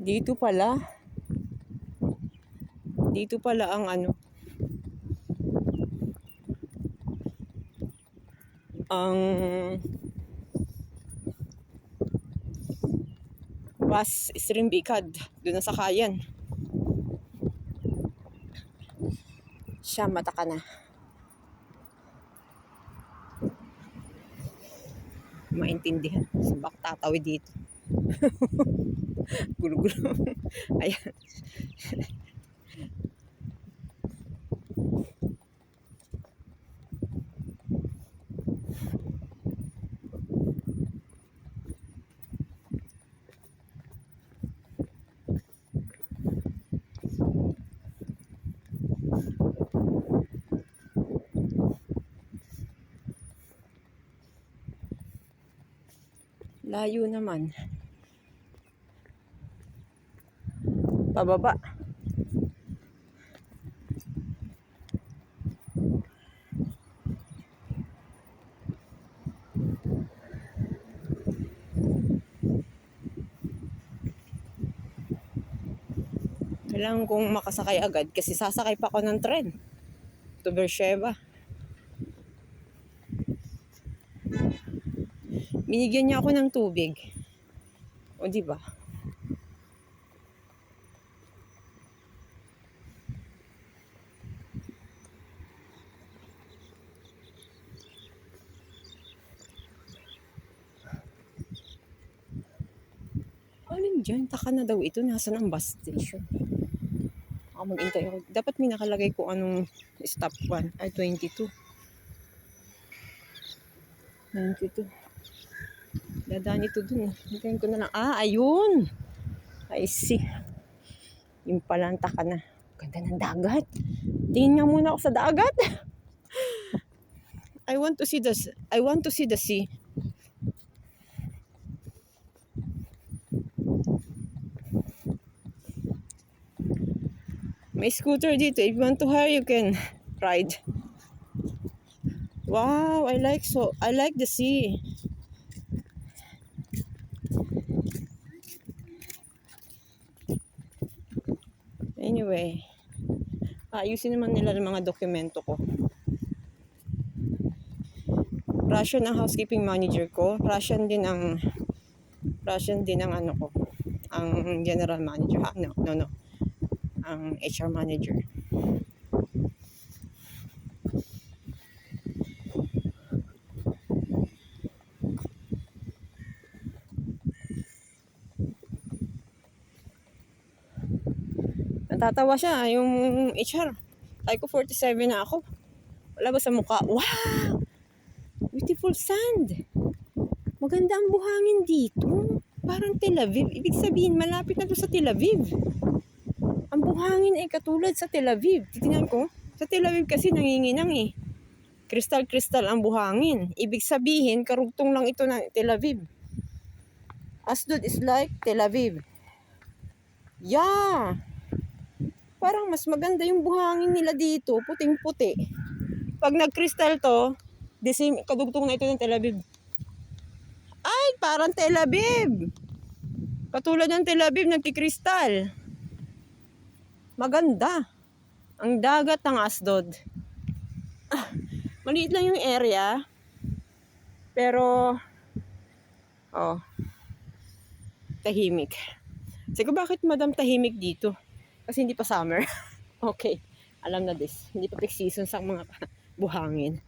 Dito pala. Dito pala ang ang bus stream bikad. Doon na sa Kayan. Siya, mata ka na. Maintindihan. Sabak tatawid dito. Gulo-gulo. Ayan. Layo naman. Pababa. Kailangan kong makasakay agad kasi sasakay pa ako ng tren to Beersheba. Binigyan niya ako ng tubig. O di ba? Alin dyan? Taka na daw ito. Nasaan ang bus station? Ako mag-intay ako. Dapat may nakalagay ko anong stop 1. Ay, 22. 92. Dadaan ito dun. Hintayin ko na lang. Ah, ayun! I see. Yung pala ang taka na. Ganda ng dagat. Tingin nga muna ako sa dagat. I want to see the sea. May scooter dito. If you want to hire, you can ride. Wow, I like the sea. Anyway, ayusin naman nila ng mga dokumento ko. Russian ang housekeeping manager ko. Russian din ang ano ko. Ang general manager. No. Ang HR manager. Natatawa siya, yung HR. Sabi ko 47 na ako. Wala ba sa mukha? Wow! Beautiful sand. Maganda ang buhangin dito. Parang Tel Aviv. Ibig sabihin, malapit na to sa Tel Aviv. Ang buhangin ay katulad sa Tel Aviv. Titingnan ko. Sa Tel Aviv kasi nanginginang eh. Kristal-kristal ang buhangin. Ibig sabihin, karugtong lang ito ng Tel Aviv. Asdod is like Tel Aviv. Yeah! Parang mas maganda yung buhangin nila dito. Puting-puti. Pag nag-kristal to, kadugtong na ito ng Tel Aviv. Ay, parang Tel Aviv. Katulad ng Tel Aviv, nagkikristal. Maganda. Ang dagat ng Asdod. Maliit lang yung area. Pero, tahimik. Sige, bakit madam tahimik dito? Kasi hindi pa summer. Okay, alam na this. Hindi pa peak season sa mga buhangin.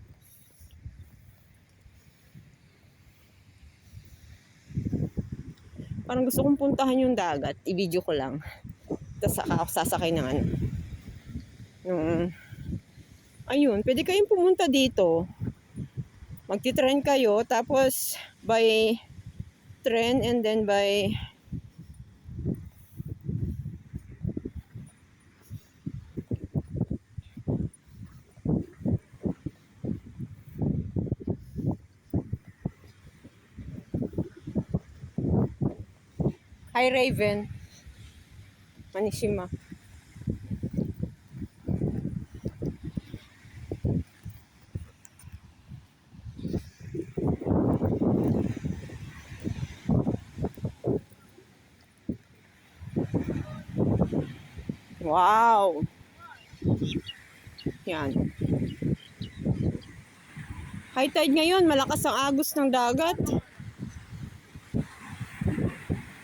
Parang gusto kong puntahan yung dagat. I-video ko lang. Tapos ako sasakay ng ayun, pwede kayong pumunta dito. Magti-train kayo. Tapos by train and then by Hi Raven. Manishima. Wow! Yan. High tide ngayon, malakas ang agos ng dagat.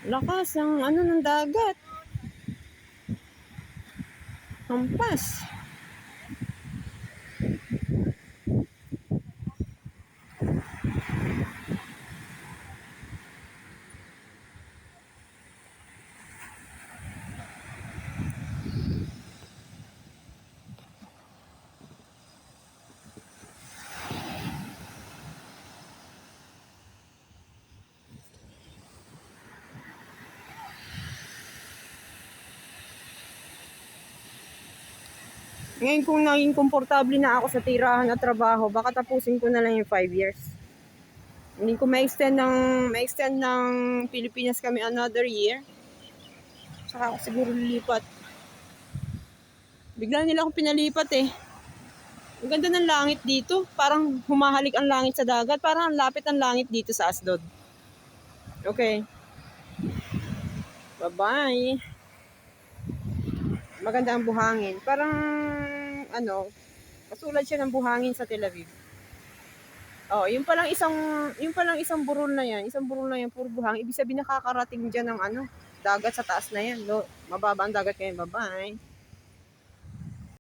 Lakas ng ng dagat. Hampas. Ngayon kung naging komportable na ako sa tirahan at trabaho, baka tapusin ko na lang yung 5 years. Hindi ko ma-extend ng Pilipinas kami another year. Saka ako siguro lilipat. Bigla nila akong pinalipat eh. Ang ganda ng langit dito. Parang humahalik ang langit sa dagat. Parang ang lapit ang langit dito sa Asdod. Okay. Bye-bye. Maganda ang buhangin. Parang kasulad siya ng buhangin sa Tel Aviv. Oh, yung palang isang burol na yan, puro buhangin. Ibig sabihin nakakarating diyan ng dagat sa taas na yan. Mababa ang dagat ngayon. Bye-bye.